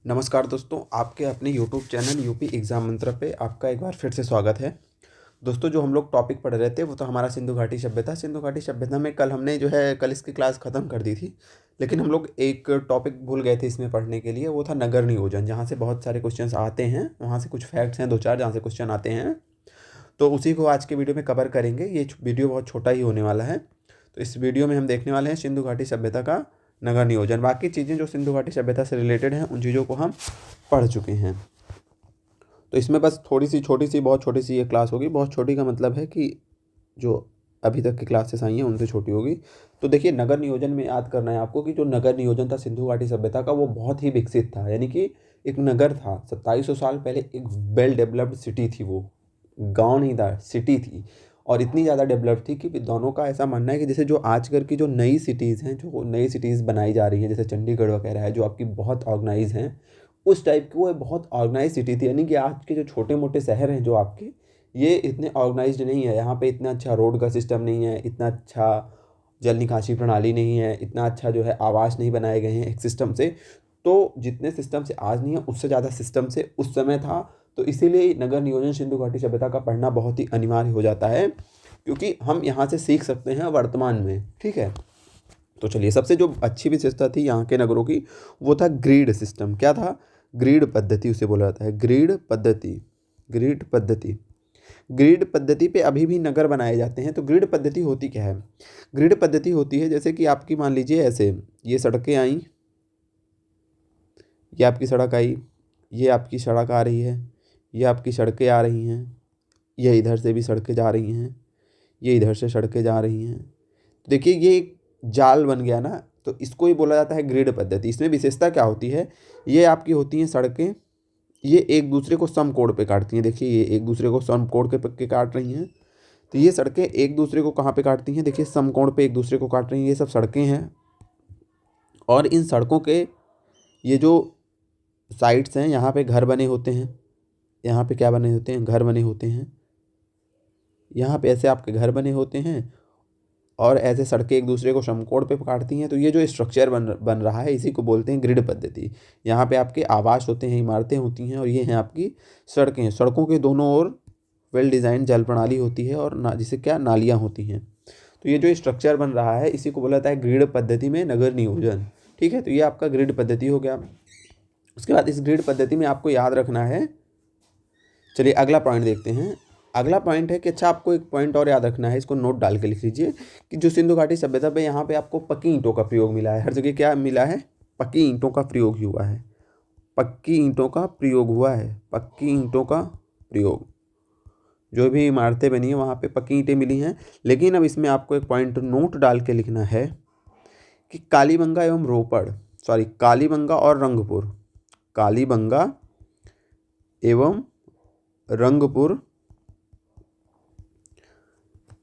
नमस्कार दोस्तों, आपके अपने यूट्यूब चैनल यूपी एग्ज़ाम मंत्र पे आपका एक बार फिर से स्वागत है। दोस्तों, जो हम लोग टॉपिक पढ़ रहे थे वो तो हमारा सिंधु घाटी सभ्यता। सिंधु घाटी सभ्यता में कल हमने जो है कल इसकी क्लास ख़त्म कर दी थी, लेकिन हम लोग एक टॉपिक भूल गए थे इसमें पढ़ने के लिए। वो था नगर नियोजन, जहाँ से बहुत सारे क्वेश्चंस आते हैं। वहाँ से कुछ फैक्ट्स हैं, दो चार, जहाँ से क्वेश्चन आते हैं। तो उसी को आज के वीडियो में कवर करेंगे। ये वीडियो बहुत छोटा ही होने वाला है। तो इस वीडियो में हम देखने वाले हैं सिंधु घाटी सभ्यता का नगर नियोजन। बाकी चीज़ें जो सिंधु घाटी सभ्यता से रिलेटेड हैं उन चीज़ों को हम पढ़ चुके हैं। तो इसमें बस थोड़ी सी छोटी सी, बहुत छोटी सी ये क्लास होगी। बहुत छोटी का मतलब है कि जो अभी तक की क्लासेस आई हैं उनसे छोटी होगी। तो देखिए, नगर नियोजन में याद करना है आपको कि जो नगर नियोजन था सिंधु घाटी सभ्यता का, वो बहुत ही विकसित था। यानी कि एक नगर था, 2700 साल पहले एक वेल डेवलप्ड सिटी थी। वो गांव नहीं था, सिटी थी। और इतनी ज़्यादा डेवलप थी कि दोनों का ऐसा मानना है कि जैसे जो आजकल की जो नई सिटीज़ हैं, जो नई सिटीज़ बनाई जा रही हैं, जैसे चंडीगढ़ वगैरह है, जो आपकी बहुत ऑर्गेनाइज हैं, उस टाइप की वो बहुत ऑर्गेनाइज सिटी थी। यानी कि आज के जो छोटे मोटे शहर हैं जो आपके, ये इतने ऑर्गेनाइज्ड नहीं है। यहाँ पे इतना अच्छा रोड का सिस्टम नहीं है, इतना अच्छा जल निकासी प्रणाली नहीं है, इतना अच्छा जो है आवास नहीं बनाए गए हैं एक सिस्टम से। तो जितने सिस्टम से आज नहीं है, उससे ज़्यादा सिस्टम से उस समय था। तो इसीलिए नगर नियोजन सिंधु घाटी सभ्यता का पढ़ना बहुत ही अनिवार्य हो जाता है, क्योंकि हम यहाँ से सीख सकते हैं वर्तमान में। ठीक है, तो चलिए, सबसे जो अच्छी विशेषता थी यहाँ के नगरों की, वो था ग्रिड सिस्टम। क्या था? ग्रिड पद्धति उसे बोला जाता है। ग्रिड पद्धति, ग्रिड पद्धति। ग्रिड पद्धति पे अभी भी नगर बनाए जाते हैं। तो ग्रिड पद्धति होती क्या है? ग्रिड पद्धति होती है जैसे कि आपकी, मान लीजिए ऐसे, ये सड़कें आई, ये आपकी सड़क आई, ये आपकी सड़क आ रही है, ये आपकी सड़कें आ रही हैं, ये इधर से भी सड़कें जा रही हैं, ये इधर से सड़कें जा रही हैं। तो देखिए, ये एक जाल बन गया ना। तो इसको ही बोला जाता है ग्रिड पद्धति। इसमें विशेषता क्या होती है? ये आपकी होती हैं सड़कें, ये एक दूसरे को समकोण पे काटती हैं। देखिए, ये एक दूसरे को समकोण के काट रही हैं। तो ये सड़कें एक दूसरे को कहाँ पे काटती हैं? देखिए, समकोण पे एक दूसरे को काट रही हैं। ये सब सड़कें हैं। और इन सड़कों के ये जो साइड्स हैं, यहाँ पे घर बने होते हैं। यहाँ पे क्या बने होते हैं? घर बने होते हैं। यहाँ पे ऐसे आपके घर बने होते हैं, और ऐसे सड़कें एक दूसरे को समकोण पे काटती हैं। तो ये जो स्ट्रक्चर बन रहा है, इसी को बोलते हैं ग्रिड पद्धति। यहाँ पे आपके आवास होते हैं, इमारतें होती हैं, और ये हैं आपकी सड़कें। सड़कों के दोनों ओर वेल डिज़ाइन जल प्रणाली होती है, और जिसे क्या, नालियाँ होती हैं। तो ये जो स्ट्रक्चर बन रहा है, इसी को बोला जाता है ग्रिड पद्धति में नगर नियोजन। ठीक है, तो ये आपका ग्रिड पद्धति हो गया। उसके बाद इस ग्रिड पद्धति में आपको याद रखना है। चलिए, अगला पॉइंट देखते हैं। अगला पॉइंट है कि अच्छा, आपको एक पॉइंट और याद रखना है, इसको नोट डाल के लिख लीजिए कि जो सिंधु घाटी सभ्यता पे, यहाँ पे आपको पक्की ईंटों का प्रयोग मिला है। हर जगह क्या मिला है? पक्की ईंटों का प्रयोग ही हुआ है। पक्की ईंटों का प्रयोग हुआ है। पक्की ईंटों का प्रयोग, जो भी इमारतें बनी हैं वहाँ पे पक्की ईंटें मिली हैं। लेकिन अब इसमें आपको एक पॉइंट नोट डाल के लिखना है कि कालीबंगा एवं रोपड़, सॉरी, कालीबंगा और रंगपुर, कालीबंगा एवं रंगपुर,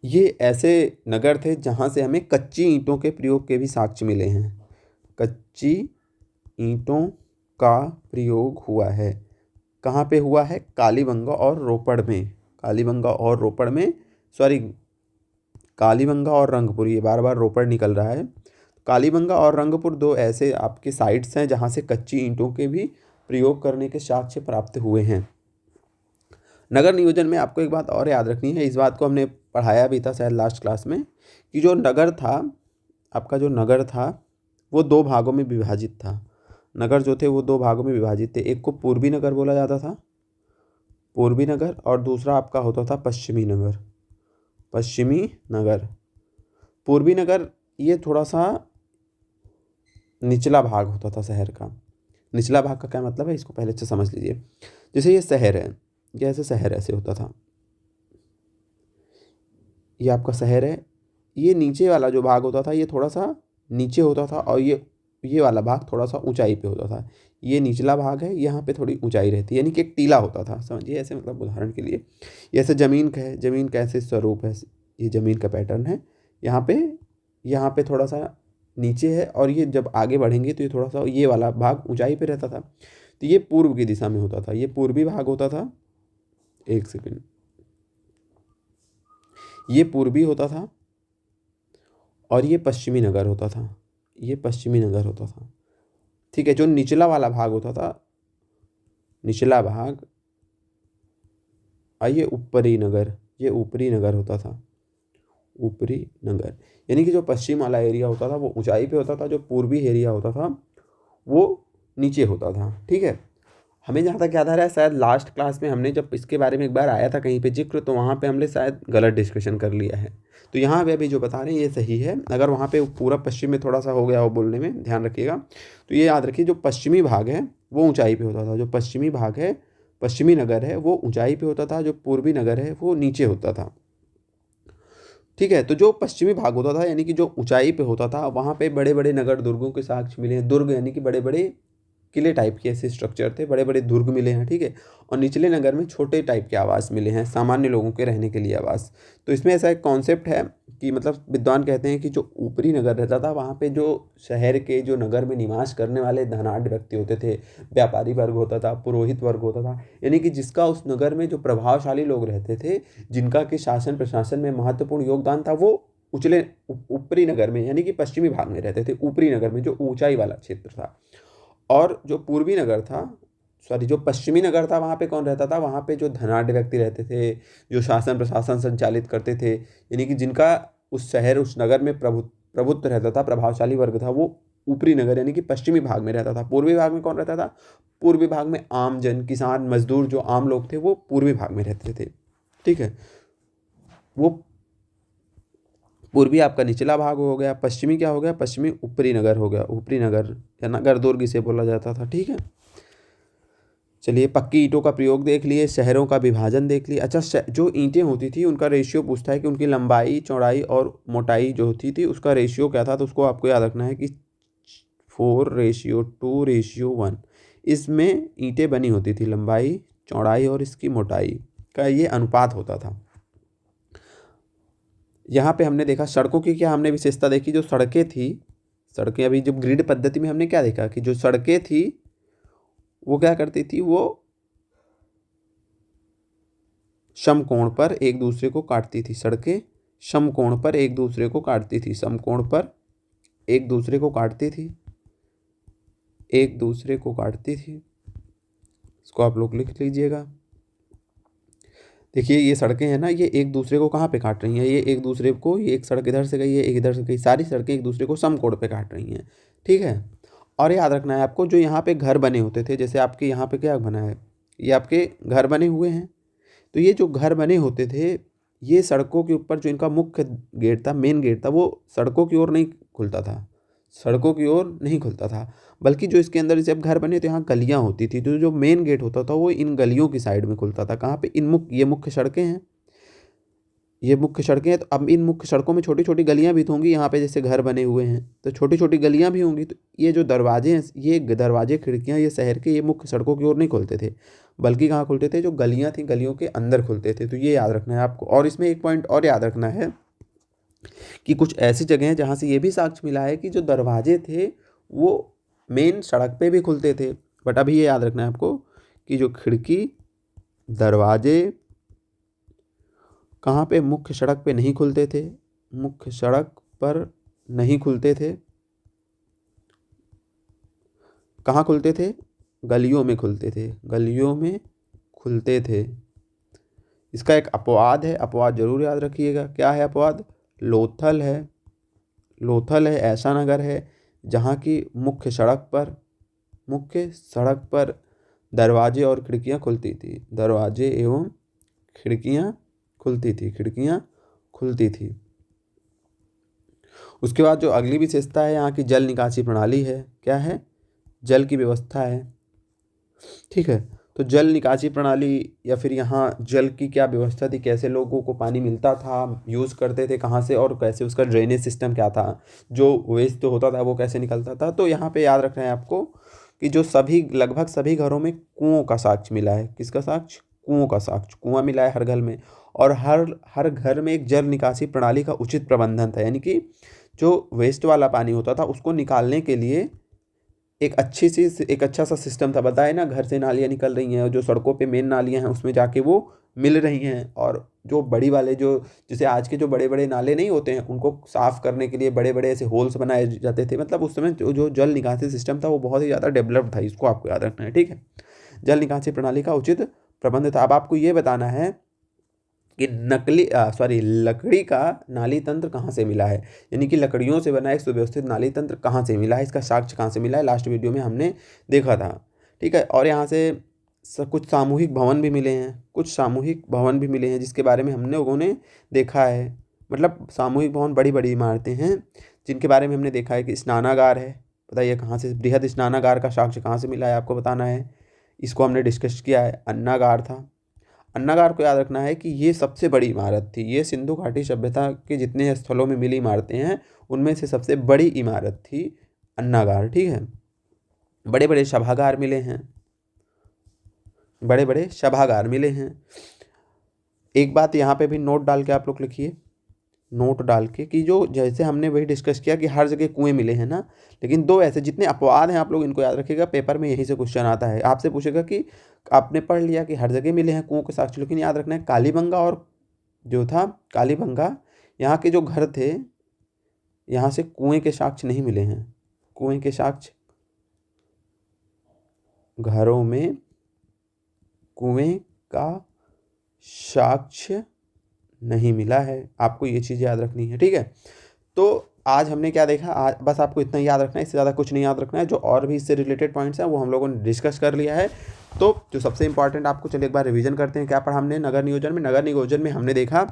ये ऐसे नगर थे जहाँ से हमें कच्ची ईंटों के प्रयोग के भी साक्ष्य मिले हैं। कच्ची ईंटों का प्रयोग हुआ है। कहाँ पे हुआ है? कालीबंगा और रोपड़ में। कालीबंगा और रोपड़ में, सॉरी, कालीबंगा और रंगपुर, ये बार बार रोपड़ निकल रहा है। कालीबंगा और रंगपुर दो ऐसे आपके साइट्स हैं जहाँ से कच्ची ईंटों के भी प्रयोग करने के साक्ष्य प्राप्त हुए हैं। नगर नियोजन में आपको एक बात और याद रखनी है, इस बात को हमने पढ़ाया भी था शायद लास्ट क्लास में, कि जो नगर था, आपका जो नगर था, वो दो भागों में विभाजित था। नगर जो थे वो दो भागों में विभाजित थे। एक को पूर्वी नगर बोला जाता था, पूर्वी नगर, और दूसरा आपका होता था पश्चिमी नगर। पश्चिमी नगर, पूर्वी नगर, ये थोड़ा सा निचला भाग होता था शहर का। निचला भाग का क्या मतलब है, इसको पहले से समझ लीजिए। जैसे ये शहर है, ये ऐसे शहर ऐसे होता था, ये आपका शहर है। ये नीचे वाला जो भाग होता था, ये थोड़ा सा नीचे होता था, और ये वाला भाग थोड़ा सा ऊंचाई पे होता था। ये निचला भाग है, यहाँ पे थोड़ी ऊंचाई रहती है, यानी कि एक टीला होता था, समझिए ऐसे। मतलब उदाहरण के लिए, जैसे ज़मीन का है, ज़मीन का ऐसे स्वरूप है, ये ज़मीन का पैटर्न है। यहाँ पे थोड़ा सा नीचे है, और ये जब आगे बढ़ेंगे तो ये थोड़ा सा, ये वाला भाग ऊंचाई पे रहता था। तो ये पूर्व की दिशा में होता था, ये पूर्वी भाग होता था। एक सेकेंड, ये पूर्वी होता था, और ये पश्चिमी नगर होता था। ये पश्चिमी नगर होता था। ठीक है, जो निचला वाला भाग होता था, निचला भाग और ये ऊपरी नगर, ये ऊपरी नगर होता था, ऊपरी नगर। यानी कि जो पश्चिम वाला एरिया होता था वो ऊंचाई पे होता था, जो पूर्वी एरिया होता था वो नीचे होता था। ठीक है, हमें जहाँ तक याद आ रहा है शायद लास्ट क्लास में हमने जब इसके बारे में एक बार आया था कहीं पे जिक्र, तो वहाँ पे हमने शायद गलत डिस्कशन कर लिया है। तो यहाँ पे अभी जो बता रहे हैं ये सही है। अगर वहाँ पे पूरा पश्चिम में थोड़ा सा हो गया हो बोलने में, ध्यान रखिएगा। तो ये याद रखिए, जो पश्चिमी भाग है वो ऊंचाई पे होता था, जो पश्चिमी भाग है, पश्चिमी नगर है वो ऊंचाई पे होता था, जो पूर्वी नगर है वो नीचे होता था। ठीक है, तो जो पश्चिमी भाग होता था यानी कि जो ऊंचाई पे होता था, वहाँ पे बड़े बड़े नगर दुर्गों के साक्ष्य मिले हैं। दुर्ग यानी कि बड़े बड़े किले टाइप के ऐसे स्ट्रक्चर थे, बड़े बड़े दुर्ग मिले हैं। ठीक है, और निचले नगर में छोटे टाइप के आवास मिले हैं, सामान्य लोगों के रहने के लिए आवास। तो इसमें ऐसा एक कॉन्सेप्ट है कि मतलब विद्वान कहते हैं कि जो ऊपरी नगर रहता था वहाँ पे जो शहर के जो नगर में निवास करने वाले धनाढ़ व्यक्ति होते थे, व्यापारी वर्ग होता था, पुरोहित वर्ग होता था, यानी कि जिसका उस नगर में जो प्रभावशाली लोग रहते थे, जिनका कि शासन प्रशासन में महत्वपूर्ण योगदान था, वो उचले ऊपरी नगर में यानी कि पश्चिमी भाग में रहते थे, ऊपरी नगर में जो ऊंचाई वाला क्षेत्र था। और जो पूर्वी नगर था, सॉरी जो पश्चिमी नगर था, वहाँ पे कौन रहता था, वहाँ पे जो धनाढ़ व्यक्ति रहते थे, जो शासन प्रशासन संचालित करते थे, यानी कि जिनका उस शहर उस नगर में प्रभुत्व रहता था, प्रभावशाली वर्ग था, वो ऊपरी नगर यानी कि पश्चिमी भाग में रहता था। पूर्वी भाग में कौन रहता था, पूर्वी भाग में आम जन, किसान, मजदूर, जो आम लोग थे वो पूर्वी भाग में रहते थे। ठीक है, वो पूर्वी आपका निचला भाग हो गया, पश्चिमी क्या हो गया, पश्चिमी ऊपरी नगर हो गया, ऊपरी नगर या नगर दुर्ग इसे बोला जाता था। ठीक है, चलिए पक्की ईंटों का प्रयोग देख लिए, शहरों का विभाजन देख लिए। अच्छा, जो ईंटें होती थी उनका रेशियो पूछता है कि उनकी लंबाई, चौड़ाई और मोटाई जो होती थी उसका रेशियो क्या था। तो उसको आपको याद रखना है कि 4:2:1 इसमें ईंटें बनी होती थी, लंबाई, चौड़ाई और इसकी मोटाई का ये अनुपात होता था। यहाँ पे हमने देखा सड़कों की क्या हमने विशेषता देखी, जो सड़कें थी, सड़कें अभी जब ग्रिड पद्धति में हमने क्या देखा कि जो सड़कें थी वो क्या करती थी, वो समकोण पर एक दूसरे को काटती थी। सड़कें समकोण पर एक दूसरे को काटती थी, समकोण पर एक दूसरे को काटती थी, एक दूसरे को काटती थी। इसको आप लोग लिख लीजिएगा। देखिए ये सड़कें हैं ना, ये एक दूसरे को कहाँ पे काट रही हैं, ये एक दूसरे को, ये एक सड़क इधर से गई है, एक इधर से गई, सारी सड़कें एक दूसरे को समकोण पे काट रही हैं। ठीक है, और याद रखना है आपको, जो यहाँ पे घर बने होते थे, जैसे आपके यहाँ पे क्या बना है, ये आपके घर बने हुए हैं। तो ये जो घर बने होते थे, ये सड़कों के ऊपर जो इनका मुख्य गेट था, मेन गेट था, वो सड़कों की ओर नहीं खुलता था, सड़कों की ओर नहीं खुलता था, बल्कि जो इसके अंदर जब घर बने तो यहाँ गलियाँ होती थी, तो जो मेन गेट होता था वो इन गलियों की साइड में खुलता था। कहाँ पे, ये मुख्य सड़कें हैं, ये मुख्य सड़कें हैं। तो अब इन मुख्य सड़कों में छोटी छोटी गलियाँ भी तो होंगी, यहाँ पे जैसे घर बने हुए हैं तो छोटी छोटी गलियाँ भी होंगी। तो ये जो दरवाजे हैं, ये दरवाजे खिड़कियाँ ये शहर के ये मुख्य सड़कों की ओर नहीं खुलते थे, बल्कि कहाँ खुलते थे, जो गलियाँ थी गलियों के अंदर खुलते थे। तो ये याद रखना है आपको। और इसमें एक पॉइंट और याद रखना है कि कुछ ऐसी जगह हैं जहाँ से ये भी साक्ष्य मिला है कि जो दरवाजे थे वो मेन सड़क पे भी खुलते थे। बट अभी ये याद रखना है आपको कि जो खिड़की, दरवाजे कहाँ पे, मुख्य सड़क पे नहीं खुलते थे, मुख्य सड़क पर नहीं खुलते थे। कहाँ खुलते थे, गलियों में खुलते थे, गलियों में खुलते थे। इसका एक अपवाद है, अपवाद जरूर याद रखिएगा। क्या है अपवाद, लोथल है। लोथल है ऐसा नगर है जहाँ की मुख्य सड़क पर दरवाजे और खिड़कियाँ खुलती थी, दरवाजे एवं खिड़कियाँ खुलती थी, खिड़कियाँ खुलती थी। उसके बाद जो अगली विशेषता है, यहाँ की जल निकासी प्रणाली है। क्या है, जल की व्यवस्था है। ठीक है, तो जल निकासी प्रणाली या फिर यहाँ जल की क्या व्यवस्था थी, कैसे लोगों को पानी मिलता था, यूज़ करते थे कहाँ से, और कैसे उसका ड्रेनेज सिस्टम क्या था, जो वेस्ट तो होता था वो कैसे निकलता था। तो यहाँ पे याद रखना है आपको कि जो सभी लगभग सभी घरों में कुओं का साक्ष्य मिला है। किसका साक्ष्य, कुओं का साक्ष्य, कुआं मिला है हर घर में। और हर हर घर में एक जल निकासी प्रणाली का उचित प्रबंधन था, यानी कि जो वेस्ट वाला पानी होता था उसको निकालने के लिए एक अच्छा सा सिस्टम था। बताए ना, घर से नालियाँ निकल रही हैं और जो सड़कों पे मेन नालियाँ हैं उसमें जाके वो मिल रही हैं। और जो बड़ी वाले जो जैसे आज के जो बड़े बड़े नाले नहीं होते हैं, उनको साफ़ करने के लिए बड़े बड़े ऐसे होल्स बनाए जाते थे। मतलब उस समय जो जल निकासी सिस्टम था वो बहुत ही ज़्यादा डेवलप्ड था, इसको आपको याद रखना है। ठीक है, जल निकासी प्रणाली का उचित प्रबंध था। अब आपको ये बताना है कि लकड़ी का नाली तंत्र कहाँ से मिला है, यानी कि लकड़ियों से बना एक सुव्यवस्थित नाली तंत्र कहाँ से मिला है, इसका साक्ष्य कहाँ से मिला है, लास्ट वीडियो में हमने देखा था। ठीक है, और यहाँ से कुछ सामूहिक भवन भी मिले हैं, जिसके बारे में हमने लोगों ने देखा है। मतलब सामूहिक भवन बड़ी बड़ी इमारतें हैं जिनके बारे में हमने देखा है कि स्नानागार है, बताइए कहाँ से बृहद स्नानागार का साक्ष्य कहाँ से मिला है, आपको बताना है। इसको हमने डिस्कस किया है। अन्नागार था, अन्नागार को याद रखना है कि ये सबसे बड़ी इमारत थी, ये सिंधु घाटी सभ्यता के जितने स्थलों में मिली इमारतें हैं उनमें से सबसे बड़ी इमारत थी अन्नागार। ठीक है, बड़े बड़े सभागार मिले हैं। एक बात यहाँ पे भी नोट डाल के आप लोग लिखिए, नोट डाल के, कि जो जैसे हमने वही डिस्कस किया कि हर जगह कुएं मिले हैं ना, लेकिन दो ऐसे जितने अपवाद हैं आप लोग इनको याद रखिएगा, पेपर में यहीं से क्वेश्चन आता है। आपसे पूछेगा कि आपने पढ़ लिया कि हर जगह मिले हैं कुओं के साक्ष्य, लेकिन याद रखना है कालीबंगा और जो था कालीबंगा, यहाँ के जो घर थे यहाँ से कुएं के साक्ष्य नहीं मिले हैं। कुएं के साक्ष्य, घरों में कुएं का साक्ष्य नहीं मिला है, आपको ये चीज़ याद रखनी है। ठीक है, तो आज हमने क्या देखा, आज बस आपको इतना याद रखना है, इससे ज़्यादा कुछ नहीं याद रखना है। जो और भी इससे रिलेटेड पॉइंट्स हैं वो हम लोगों ने डिस्कस कर लिया है। तो जो सबसे इंपॉर्टेंट आपको, चलिए एक बार रिवीजन करते हैं। क्या पढ़ा हमने नगर नियोजन में हमने देखा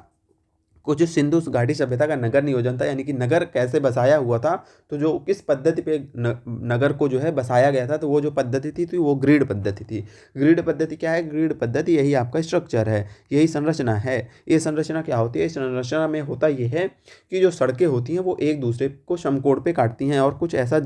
कुछ सिंधु घाटी सभ्यता का नगर नियोजन था, यानी कि नगर कैसे बसाया हुआ था। तो जो किस पद्धति पे नगर को जो है बसाया गया था, तो वो जो पद्धति थी वो ग्रिड पद्धति थी। ग्रिड पद्धति क्या है? ग्रिड पद्धति यही आपका स्ट्रक्चर है, यही संरचना है। ये संरचना क्या होती है? इस संरचना में होता ये है कि जो सड़कें होती हैं वो एक दूसरे को समकोण पे काटती हैं और कुछ ऐसा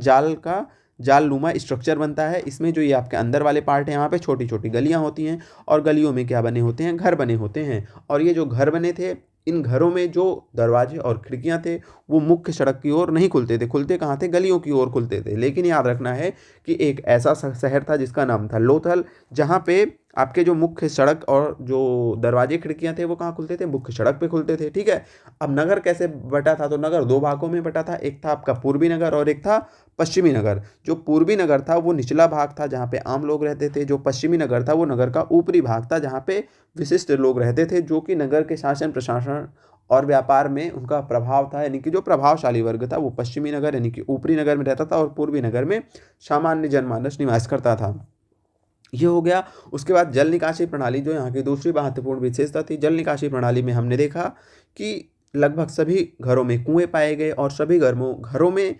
जालनुमा स्ट्रक्चर बनता है। इसमें जो ये आपके अंदर वाले पार्ट हैं, यहाँ पे छोटी छोटी गलियाँ होती हैं और गलियों में क्या बने होते हैं? घर बने होते हैं। और ये जो घर बने थे, इन घरों में जो दरवाजे और खिड़कियां थे वो मुख्य सड़क की ओर नहीं खुलते थे। खुलते कहाँ थे? गलियों की ओर खुलते थे। लेकिन याद रखना है कि एक ऐसा शहर था जिसका नाम था लोथल, जहाँ पे आपके जो मुख्य सड़क और जो दरवाजे खिड़कियां थे वो कहाँ खुलते थे? मुख्य सड़क पे खुलते थे। ठीक है, अब नगर कैसे बटा था? तो नगर दो भागों में बटा था, एक था आपका पूर्वी नगर और एक था पश्चिमी नगर। जो पूर्वी नगर था वो निचला भाग था जहाँ पे आम लोग रहते थे। जो पश्चिमी नगर था वो नगर का ऊपरी भाग था जहाँ पे विशिष्ट लोग रहते थे, जो कि नगर के शासन प्रशासन और व्यापार में उनका प्रभाव था। यानी कि जो प्रभावशाली वर्ग था वो पश्चिमी नगर यानी कि ऊपरी नगर में रहता था और पूर्वी नगर में सामान्य जनमानस निवास करता था। ये हो गया। उसके बाद जल निकासी प्रणाली जो यहाँ की दूसरी महत्वपूर्ण विशेषता थी। जल निकासी प्रणाली में हमने देखा कि लगभग सभी घरों में कुएं पाए गए और सभी घरों में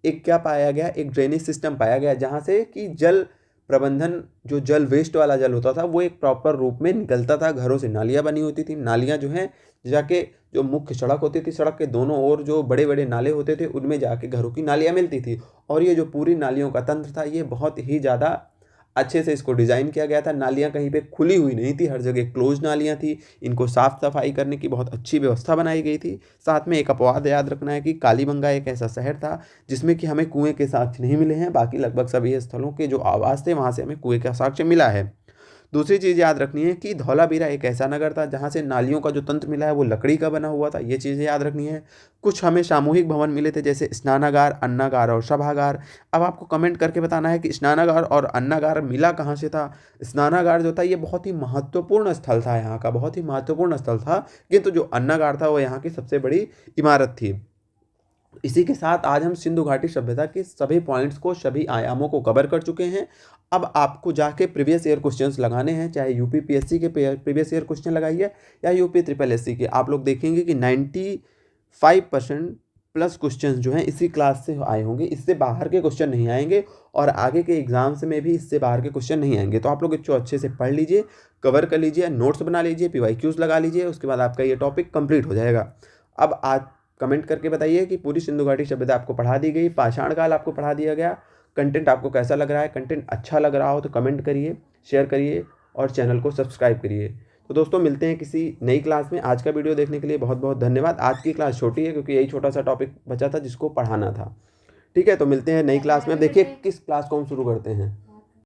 एक क्या पाया गया? एक ड्रेनेज सिस्टम पाया गया, जहाँ से कि जल प्रबंधन, जो जल वेस्ट वाला जल होता था वो एक प्रॉपर रूप में निकलता था। घरों से नालियाँ बनी होती थी, नालियाँ जो हैं जाके जो मुख्य सड़क होती थी, सड़क के दोनों ओर जो बड़े बड़े नाले होते थे उनमें जाके घरों की नालियाँ मिलती थी। और ये जो पूरी नालियों का तंत्र था ये बहुत ही ज़्यादा अच्छे से इसको डिज़ाइन किया गया था। नालियाँ कहीं पे खुली हुई नहीं थी, हर जगह क्लोज नालियाँ थी। इनको साफ़ सफाई करने की बहुत अच्छी व्यवस्था बनाई गई थी। साथ में एक अपवाद याद रखना है कि कालीबंगा एक ऐसा शहर था जिसमें कि हमें कुएं के साक्ष्य नहीं मिले हैं। बाकी लगभग सभी स्थलों के जो आवास थे वहाँ से हमें कुएं का साक्ष्य मिला है। दूसरी चीज़ याद रखनी है कि धौलावीरा एक ऐसा नगर था जहाँ से नालियों का जो तंत्र मिला है वो लकड़ी का बना हुआ था। ये चीज़ें याद रखनी है। कुछ हमें सामूहिक भवन मिले थे जैसे स्नानागार, अन्नागार और सभागार। अब आपको कमेंट करके बताना है कि स्नानागार और अन्नागार मिला कहाँ से था। स्नानागार जो था ये बहुत ही महत्वपूर्ण स्थल था, यहाँ का बहुत ही महत्वपूर्ण स्थल था, किंतु जो अन्नागार था वो यहाँ की सबसे बड़ी इमारत थी। इसी के साथ आज हम सिंधु घाटी सभ्यता के सभी पॉइंट्स को, सभी आयामों को कवर कर चुके हैं। अब आपको जाके प्रीवियस ईयर क्वेश्चंस लगाने हैं, चाहे यूपी पीएससी के प्रीवियस ईयर क्वेश्चन लगाइए या यूपी ट्रिपल एससी के। आप लोग देखेंगे कि 95% प्लस क्वेश्चंस जो हैं इसी क्लास से आए होंगे, इससे बाहर के क्वेश्चन नहीं आएंगे और आगे के एग्जाम्स में भी इससे बाहर के क्वेश्चन नहीं आएंगे। तो आप लोग इसको अच्छे से पढ़ लीजिए, कवर कर लीजिए, नोट्स बना लीजिए, PYQs लगा लीजिए, उसके बाद आपका ये टॉपिक कंप्लीट हो जाएगा। अब आज कमेंट करके बताइए कि पूरी सिंधु घाटी सभ्यता आपको पढ़ा दी गई, पाषाण काल आपको पढ़ा दिया गया, कंटेंट आपको कैसा लग रहा है। कंटेंट अच्छा लग रहा हो तो कमेंट करिए, शेयर करिए और चैनल को सब्सक्राइब करिए। तो दोस्तों मिलते हैं किसी नई क्लास में। आज का वीडियो देखने के लिए बहुत बहुत धन्यवाद। आज की क्लास छोटी है क्योंकि यही छोटा सा टॉपिक बचा था जिसको पढ़ाना था। ठीक है, तो मिलते हैं नई क्लास में। अब देखिए किस क्लास को हम शुरू करते हैं।